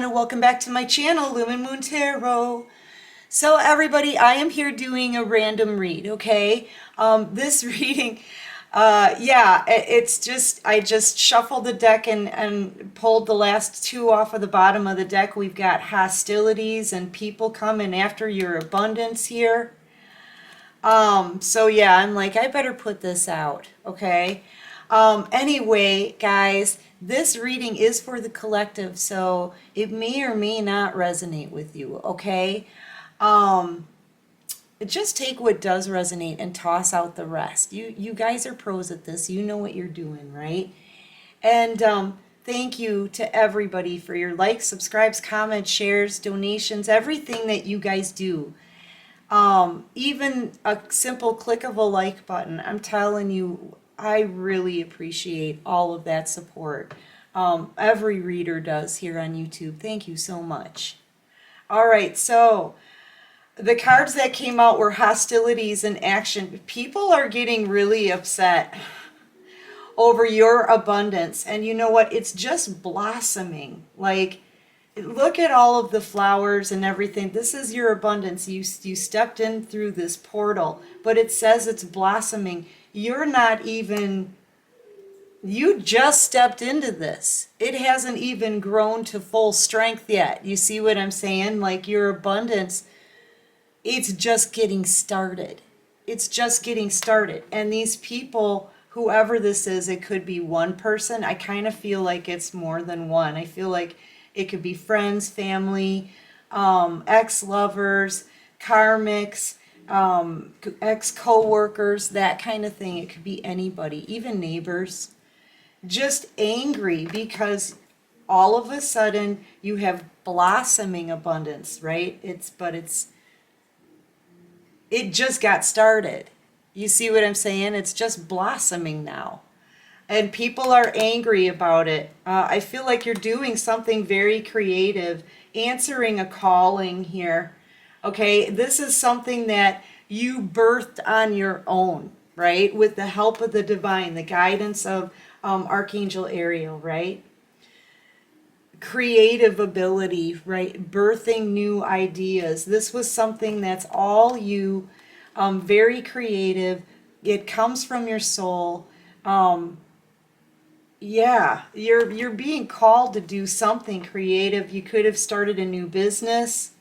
everyone, and welcome back to my channel, Lumen Tarot. So everybody, I am here doing a random read, okay? This reading, it's just, I just shuffled the deck and pulled the last two off of the bottom of the deck. We've got hostilities and people coming after your abundance here. So yeah, I'm like, I better put this out, okay? Anyway, guys, this reading is for the collective, so it may or may not resonate with you, okay? Just take what does resonate and toss out the rest. You guys are pros at this. You know what you're doing, right? And thank you to everybody for your likes, subscribes, comments, shares, donations, everything that you guys do. Even a simple click of a like button. I'm telling you, I really appreciate all of that support. Every reader does here on YouTube. Thank you so much. All right, so the cards that came out were hostilities and action. People are getting really upset over your abundance. And you know what? It's just blossoming. Like, look at all of the flowers and everything. This is your abundance. You stepped in through this portal, but it says it's blossoming. You're not even, you just stepped into this. It hasn't even grown to full strength yet. You see what I'm saying? Like, your abundance, it's just getting started. It's just getting started. And these people, whoever this is, it could be one person. I kind of feel like it's more than one. I feel like it could be friends, family, ex-lovers, karmics, ex-co-workers, that kind of thing. It could be anybody, even neighbors. Just angry because all of a sudden you have blossoming abundance, right? It just got started. You see what I'm saying? It's just blossoming now. And people are angry about it. I feel like you're doing something very creative, answering a calling here. Okay, this is something that you birthed on your own, right? With the help of the divine, the guidance of Archangel Ariel, right? Creative ability, right? Birthing new ideas. This was something that's all you, very creative. It comes from your soul. Yeah, you're being called to do something creative. You could have started a new business,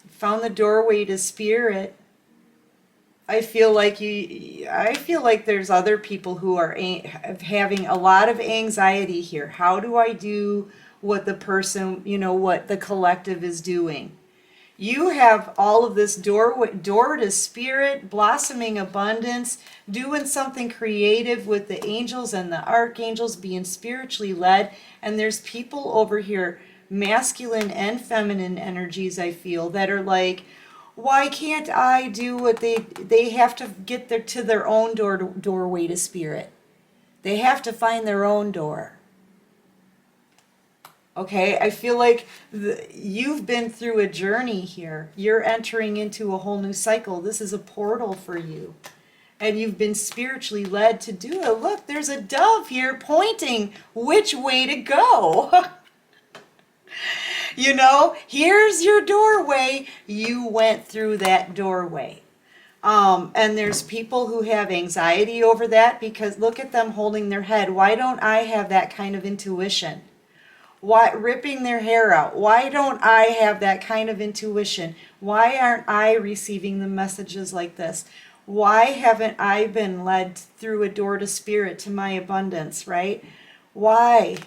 found the doorway to spirit. I feel like there's other people who are having a lot of anxiety here. How do I do what the person, what the collective is doing? You have all of this door to spirit, blossoming abundance, doing something creative with the angels and the archangels, being spiritually led. And there's people over here, masculine and feminine energies, I feel, that are like, why can't I do what they have to get to their own doorway to spirit. They have to find their own door. Okay, I feel like you've been through a journey here. You're entering into a whole new cycle. This is a portal for you. And you've been spiritually led to do it. Look, there's a dove here pointing which way to go. Here's your doorway. You went through that doorway. And there's people who have anxiety over that because look at them holding their head. Why don't I have that kind of intuition? Why ripping their hair out? Why don't I have that kind of intuition? Why aren't I receiving the messages like this? Why haven't I been led through a door to spirit to my abundance, right? Why?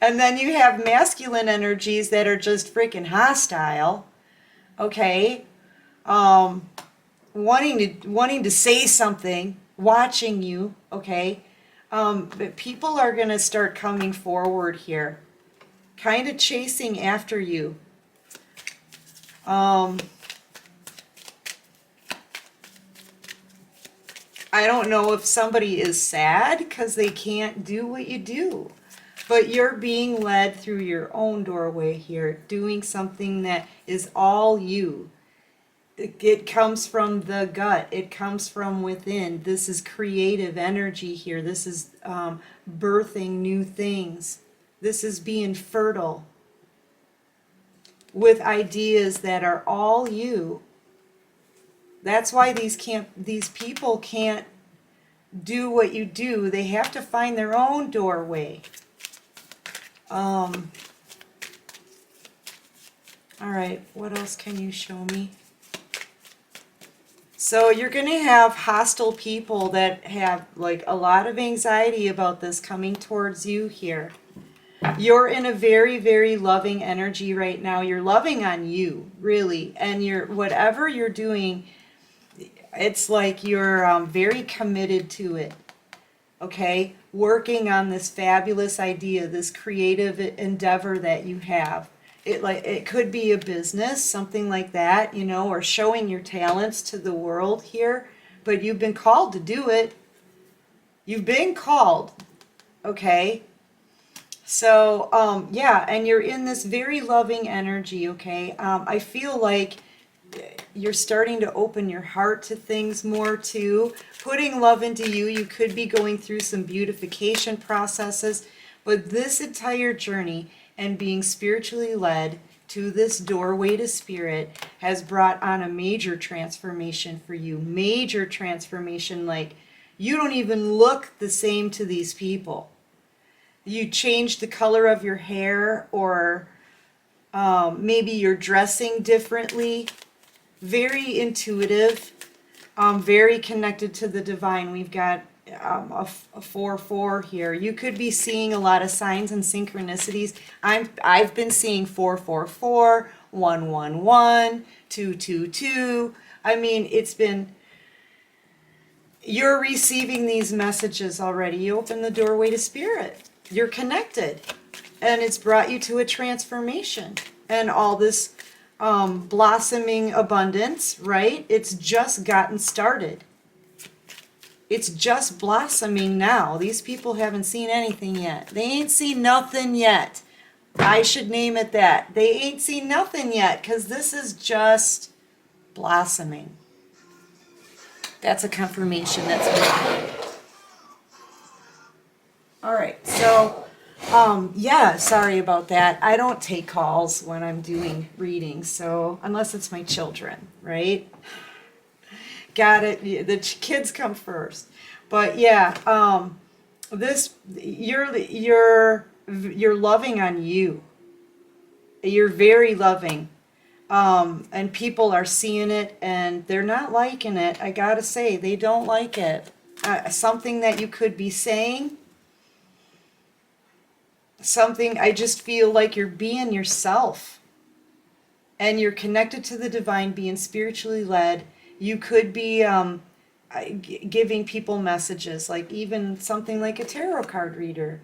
And then you have masculine energies that are just freaking hostile, okay? Wanting to say something, watching you, okay? But people are going to start coming forward here, kind of chasing after you. I don't know if somebody is sad because they can't do what you do, but you're being led through your own doorway here, doing something that is all you. It comes from the gut. It comes from within. This is creative energy here. This is birthing new things. This is being fertile with ideas that are all you. That's why these people can't do what you do. They have to find their own doorway. All right, what else can you show me? So you're going to have hostile people that have like a lot of anxiety about this coming towards you here. You're in a very, very loving energy right now. You're loving on you, really. And whatever you're doing, it's like you're very committed to it. Okay? Working on this fabulous idea, this creative endeavor that you have. It could be a business, something like that, you know, or showing your talents to the world here, but you've been called to do it. You've been called, okay? So, yeah, and you're in this very loving energy, okay? I feel like you're starting to open your heart to things more too. Putting love into you, you could be going through some beautification processes, but this entire journey and being spiritually led to this doorway to spirit has brought on a major transformation for you. Major transformation, like you don't even look the same to these people. You changed the color of your hair, or maybe you're dressing differently. Very intuitive, very connected to the divine. We've got a 4-4 here. You could be seeing a lot of signs and synchronicities. I've been seeing 4-4-4, 1-1-1, 2-2-2. I mean, you're receiving these messages already. You open the doorway to spirit. You're connected, and it's brought you to a transformation and all this blossoming abundance, right? It's just gotten started. It's just blossoming now. These people haven't seen anything yet. They ain't seen nothing yet. I should name it that. They ain't seen nothing yet, because this is just blossoming. That's a confirmation that's been. All right, so yeah, sorry about that. I don't take calls when I'm doing readings, so unless it's my children, right? Got it. The kids come first. But yeah, you're loving on you. You're very loving. And people are seeing it and they're not liking it. I gotta say, they don't like it. Something that you could be saying, something, I just feel like you're being yourself. And you're connected to the divine, being spiritually led. You could be giving people messages, like even something like a tarot card reader.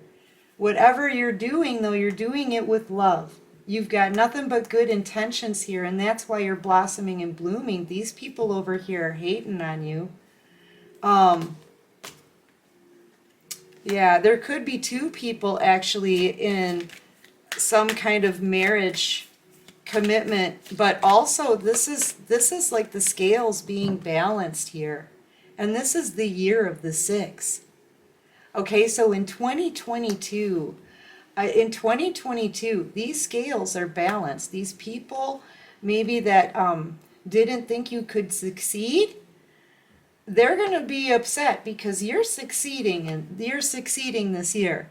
Whatever you're doing, though, you're doing it with love. You've got nothing but good intentions here, and that's why you're blossoming and blooming. These people over here are hating on you. Yeah, there could be two people actually in some kind of marriage commitment, but also this is like the scales being balanced here. And this is the year of the 6. Okay, so in 2022, these scales are balanced. These people maybe that didn't think you could succeed, they're going to be upset because you're succeeding, and you're succeeding this year.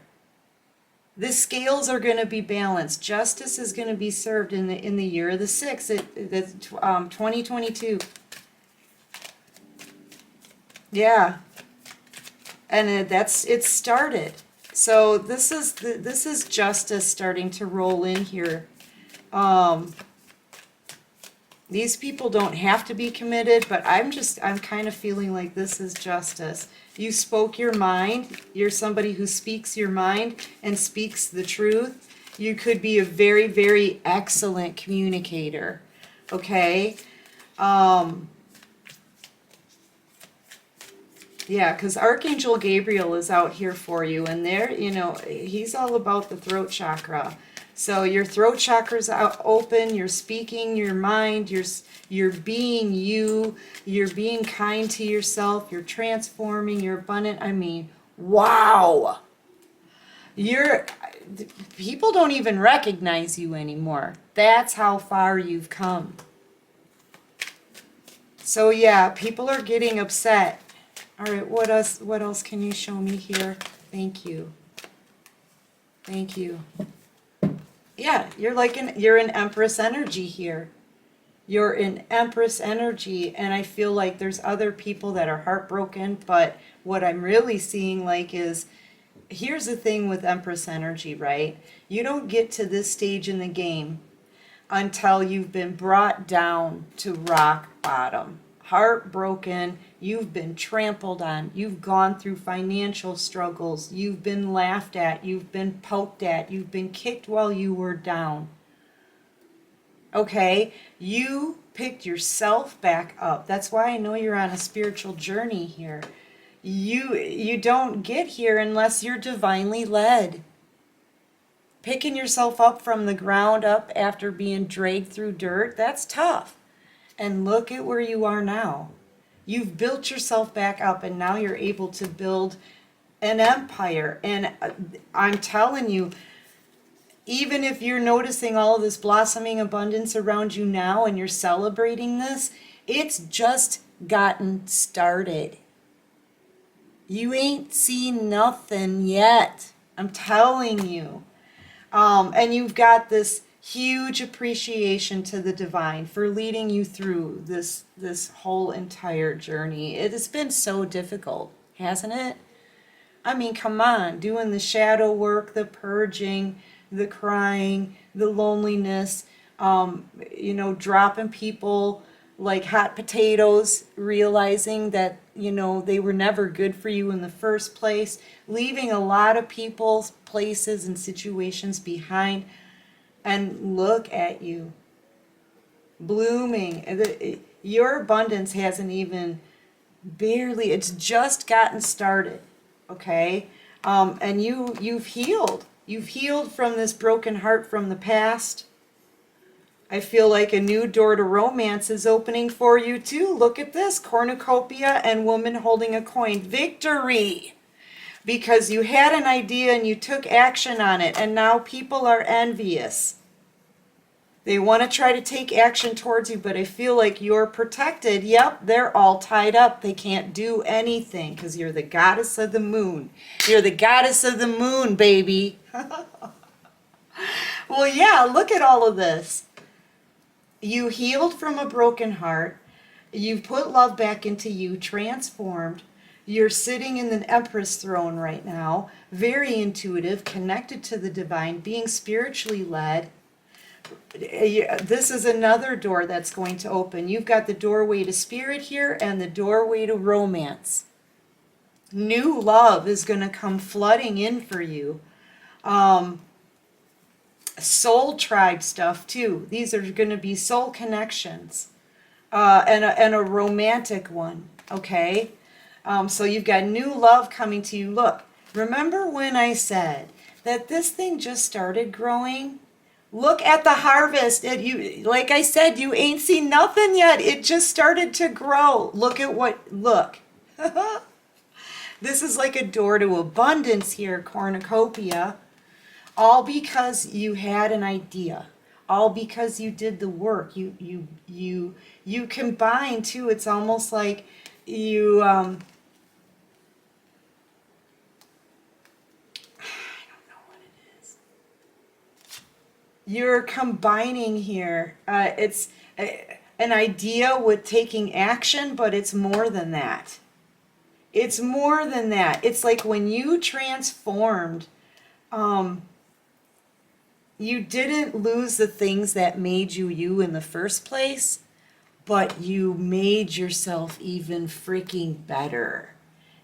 The scales are going to be balanced. Justice is going to be served in the year of the 6. That's 2022. Yeah, and it's started. So this is justice starting to roll in here. These people don't have to be committed, but I'm kind of feeling like this is justice. You spoke your mind. You're somebody who speaks your mind and speaks the truth. You could be a very, very excellent communicator. Okay? Yeah, because Archangel Gabriel is out here for you, and he's all about the throat chakra. So your throat chakra's out open, you're speaking your mind, you're being you, you're being kind to yourself, you're transforming, you're abundant. I mean, wow. people don't even recognize you anymore. That's how far you've come. So yeah, people are getting upset. All right, what else can you show me here? Thank you. Thank you. Yeah, you're an Empress energy here. You're in Empress energy, and I feel like there's other people that are heartbroken, but what I'm really seeing like is, here's the thing with Empress energy, right? You don't get to this stage in the game until you've been brought down to rock bottom. Heartbroken, you've been trampled on, you've gone through financial struggles, you've been laughed at, you've been poked at, you've been kicked while you were down. Okay, you picked yourself back up. That's why I know you're on a spiritual journey here. You don't get here unless you're divinely led. Picking yourself up from the ground up after being dragged through dirt, that's tough. And look at where you are now. You've built yourself back up, and now you're able to build an empire. And I'm telling you, even if you're noticing all of this blossoming abundance around you now and you're celebrating this, it's just gotten started. You ain't seen nothing yet. I'm telling you. And you've got this huge appreciation to the divine for leading you through this whole entire journey. It has been so difficult, hasn't it? I mean, come on, doing the shadow work, the purging, the crying, the loneliness, dropping people like hot potatoes, realizing that, they were never good for you in the first place, leaving a lot of people, places, and situations behind. And look at you, blooming. Your abundance hasn't even barely, it's just gotten started, okay? And you've healed. You've healed from this broken heart from the past. I feel like a new door to romance is opening for you too. Look at this, cornucopia and woman holding a coin. Victory! Because you had an idea and you took action on it, and now people are envious. They want to try to take action towards you, but I feel like you're protected. Yep, they're all tied up. They can't do anything because you're the goddess of the moon. You're the goddess of the moon, baby. Well, yeah, look at all of this. You healed from a broken heart. You've put love back into you, transformed. You're sitting in the Empress throne right now, very intuitive, connected to the divine, being spiritually led. This is another door that's going to open. You've got the doorway to spirit here and the doorway to romance. New love is going to come flooding in for you. Soul tribe stuff too. These are going to be soul connections, and a romantic one. Okay, so you've got new love coming to you. Look, remember when I said that this thing just started growing? Look at the harvest. Like I said, you ain't seen nothing yet. It just started to grow. Look. This is like a door to abundance here, cornucopia. All because you had an idea. All because you did the work. You combine too. It's almost like you I don't know what it is. You're combining here. It's an idea with taking action, but it's more than that. It's more than that. It's like when you transformed, you didn't lose the things that made you you in the first place, but you made yourself even freaking better.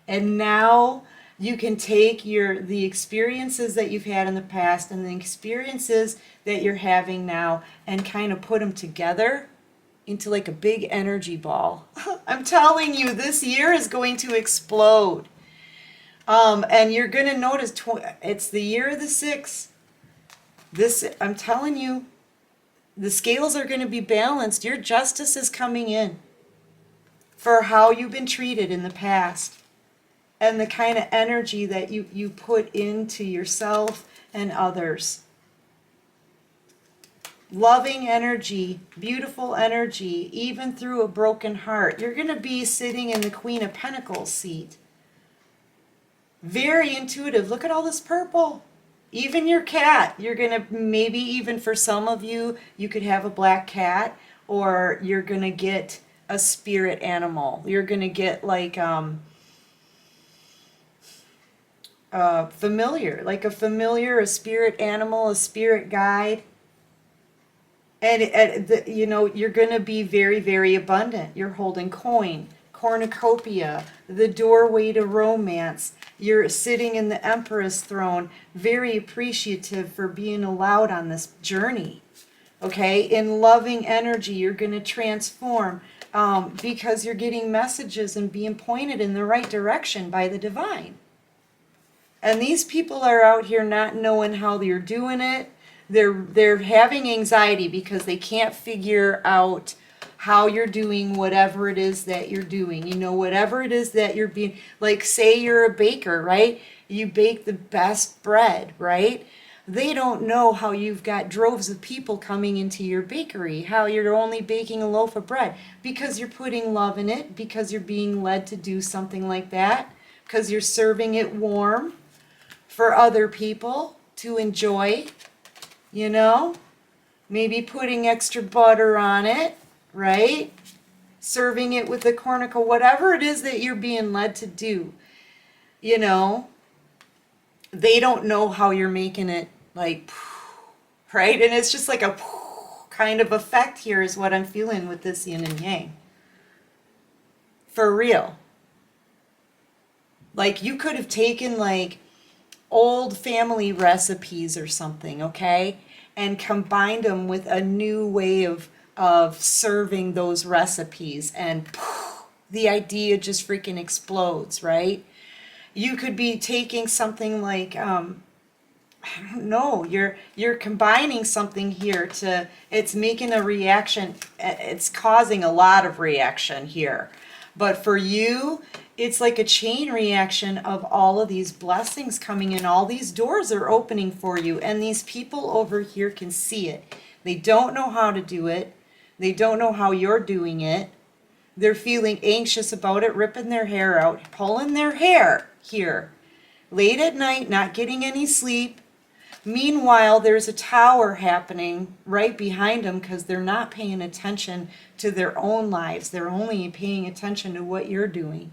And now you can take the experiences that you've had in the past and the experiences that you're having now and kind of put them together into like a big energy ball. I'm telling you, this year is going to explode. And you're going to notice it's the year of the 6. I'm telling you, the scales are going to be balanced. Your justice is coming in for how you've been treated in the past and the kind of energy that you put into yourself and others. Loving energy, beautiful energy, even through a broken heart. You're going to be sitting in the Queen of Pentacles seat. Very intuitive. Look at all this purple. Even your cat. You're going to, maybe even for some of you, you could have a black cat, or you're going to get a spirit animal. You're going to get like familiar, like a familiar, a spirit animal, a spirit guide. And you know, you're going to be very, very abundant. You're holding coin, cornucopia, the doorway to romance. You're sitting in the Empress throne, very appreciative for being allowed on this journey. Okay, in loving energy, you're going to transform because you're getting messages and being pointed in the right direction by the divine. And these people are out here not knowing how they're doing it. They're having anxiety because they can't figure out how you're doing whatever it is that you're doing. You know, whatever it is that you're being, like say you're a baker, right? You bake the best bread, right? They don't know how you've got droves of people coming into your bakery, how you're only baking a loaf of bread because you're putting love in it, because you're being led to do something like that, because you're serving it warm for other people to enjoy. You know, maybe putting extra butter on it, right? Serving it with the cornicle, whatever it is that you're being led to do, you know, they don't know how you're making it like, right? And it's just like a kind of effect here is what I'm feeling with this yin and yang. For real. Like you could have taken like old family recipes or something, okay, and combined them with a new way of serving those recipes, and the idea just freaking explodes, right? You could be taking something like I don't know, you're combining something here to, it's making a reaction, it's causing a lot of reaction here. But for you, it's like a chain reaction of all of these blessings coming in. All these doors are opening for you. And these people over here can see it. They don't know how to do it. They don't know how you're doing it. They're feeling anxious about it, ripping their hair out, pulling their hair here. Late at night, not getting any sleep. Meanwhile, there's a tower happening right behind them because they're not paying attention to their own lives. They're only paying attention to what you're doing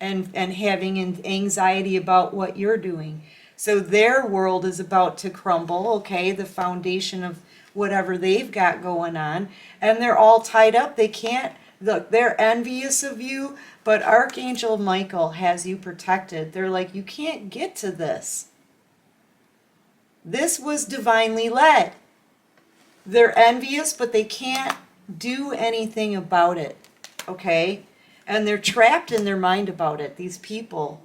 and having anxiety about what you're doing. So their world is about to crumble, okay, the foundation of whatever they've got going on. And they're all tied up. They can't, look, they're envious of you, but Archangel Michael has you protected. They're like, you can't get to this. This was divinely led. They're envious, but they can't do anything about it, okay? And they're trapped in their mind about it, these people.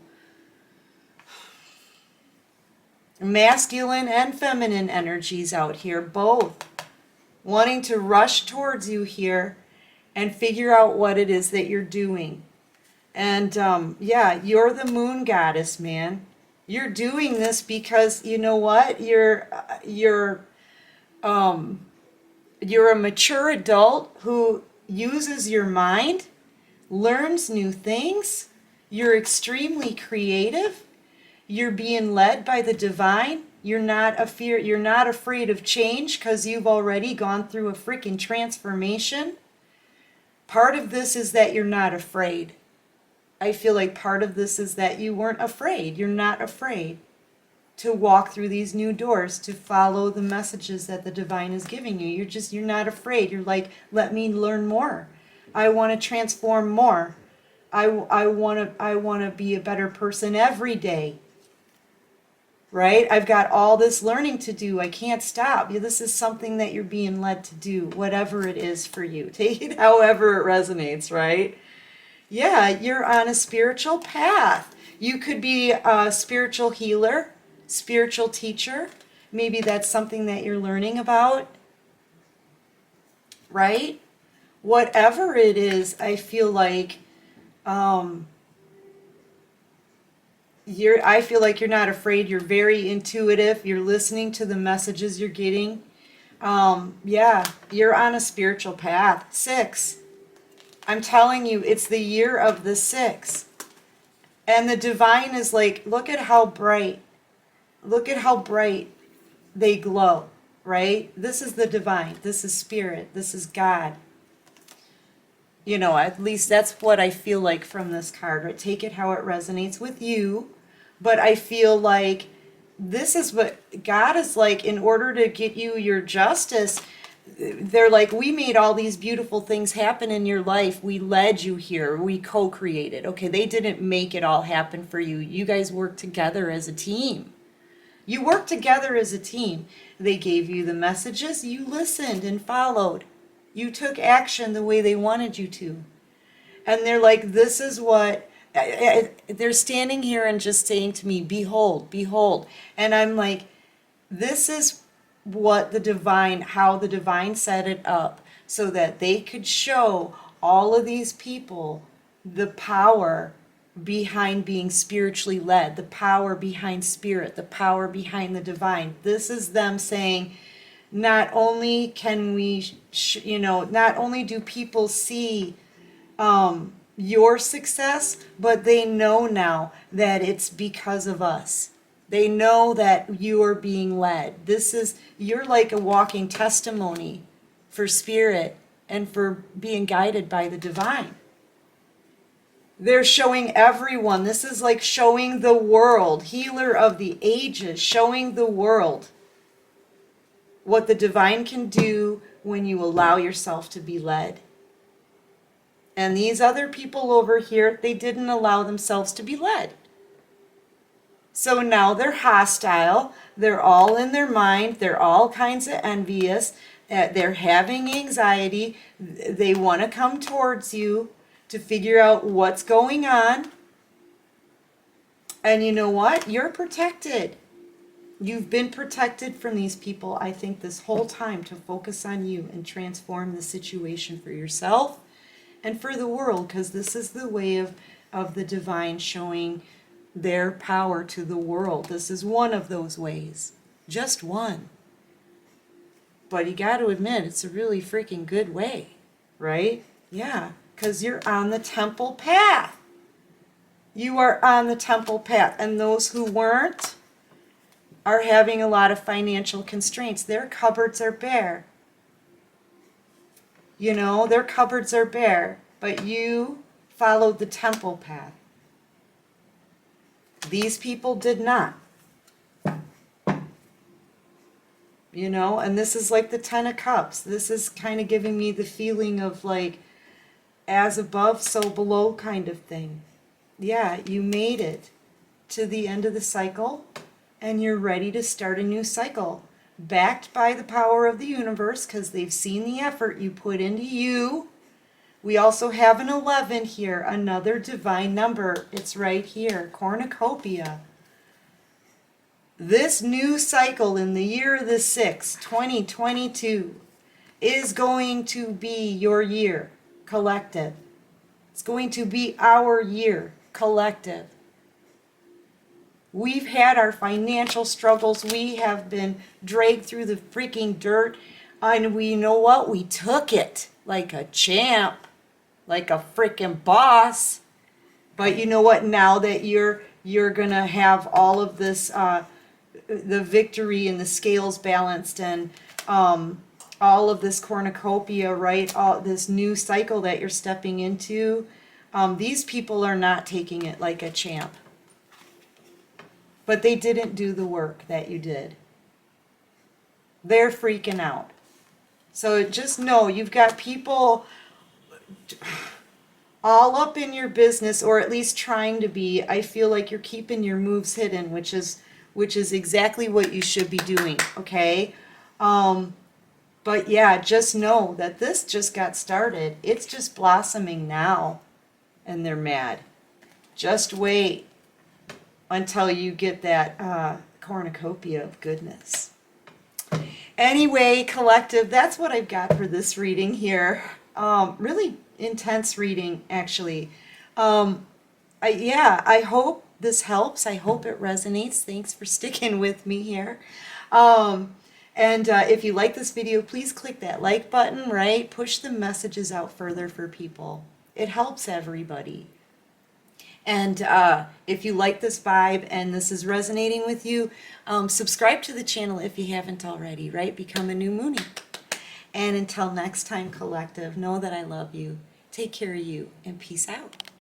Masculine and feminine energies out here, both wanting to rush towards you here and figure out what it is that you're doing. And yeah, you're the moon goddess, man. You're doing this because you know what? You're a mature adult who uses your mind, learns new things. You're extremely creative. You're being led by the divine. You're not afraid of change because you've already gone through a freaking transformation. Part of this is that you're not afraid. I feel like part of this is that you weren't afraid. You're not afraid to walk through these new doors, to follow the messages that the divine is giving you. You're not afraid. You're like, let me learn more. I want to transform more. I want to be a better person every day. Right? I've got all this learning to do. I can't stop. This is something that you're being led to do, whatever it is for you. Take it however it resonates, right? Yeah, you're on a spiritual path. You could be a spiritual healer, spiritual teacher. Maybe that's something that you're learning about, right? Whatever it is, I feel like I feel like you're not afraid. You're very intuitive. You're listening to the messages you're getting. Yeah, you're on a spiritual path. 6. I'm telling you, it's the year of the 6. And the divine is like, look at how bright. Look at how bright they glow, right? This is the divine. This is spirit. This is God. You know, at least that's what I feel like from this card. Right? Take it how it resonates with you. But I feel like this is what God is like, in order to get you your justice. They're like, we made all these beautiful things happen in your life. We led you here. We co-created. Okay, they didn't make it all happen for you. You guys worked together as a team. You worked together as a team. They gave you the messages. You listened and followed. You took action the way they wanted you to. And they're like, this is what, they're standing here and just saying to me, behold, behold. And I'm like, this is what the divine, how the divine set it up so that they could show all of these people the power behind being spiritually led, the power behind spirit, the power behind the divine. This is them saying, not only can we, not only do people see your success, but they know now that it's because of us. They know that you are being led. You're like a walking testimony for spirit and for being guided by the divine. They're showing everyone. This is like showing the world, healer of the ages, showing the world what the divine can do when you allow yourself to be led. And these other people over here, they didn't allow themselves to be led. So now they're hostile. They're all in their mind. They're all kinds of envious. They're having anxiety. They want to come towards you to figure out what's going on. And you know what? You're protected. You've been protected from these people, I think, this whole time, to focus on you and transform the situation for yourself and for the world, because this is the way of the divine showing their power to the world. This is one of those ways. Just one. But you got to admit, it's a really freaking good way, right? Yeah, because you're on the temple path. You are on the temple path. And those who weren't are having a lot of financial constraints. Their cupboards are bare. Their cupboards are bare. But you followed the temple path. These people did not. And this is like the 10 of Cups. This is kind of giving me the feeling of like, as above, so below kind of thing. Yeah, you made it to the end of the cycle, and you're ready to start a new cycle. Backed by the power of the universe, because they've seen the effort you put into you. We also have an 11 here, another divine number. It's right here, cornucopia. This new cycle in the year of the 6, 2022, is going to be your year, collective. It's going to be our year, collective. We've had our financial struggles. We have been dragged through the freaking dirt. And you know what? We took it like a champ, like a freaking boss. But you know what? Now that you're going to have all of this, the victory and the scales balanced, and all of this cornucopia, right? All this new cycle that you're stepping into. These people are not taking it like a champ. But they didn't do the work that you did. They're freaking out. So just know you've got people all up in your business, or at least trying to be. I feel like you're keeping your moves hidden, which is exactly what you should be doing, okay? But yeah, just know that this just got started. It's just blossoming now, and they're mad. Just wait until you get that cornucopia of goodness. Anyway, collective, that's what I've got for this reading here. Really intense reading, actually. I hope this helps. I hope it resonates. Thanks for sticking with me here. And if you like this video, please click that like button, right? Push the messages out further for people. It helps everybody. And if you like this vibe and this is resonating with you, subscribe to the channel if you haven't already, right? Become a new Moonie. And until next time, collective, know that I love you. Take care of you and peace out.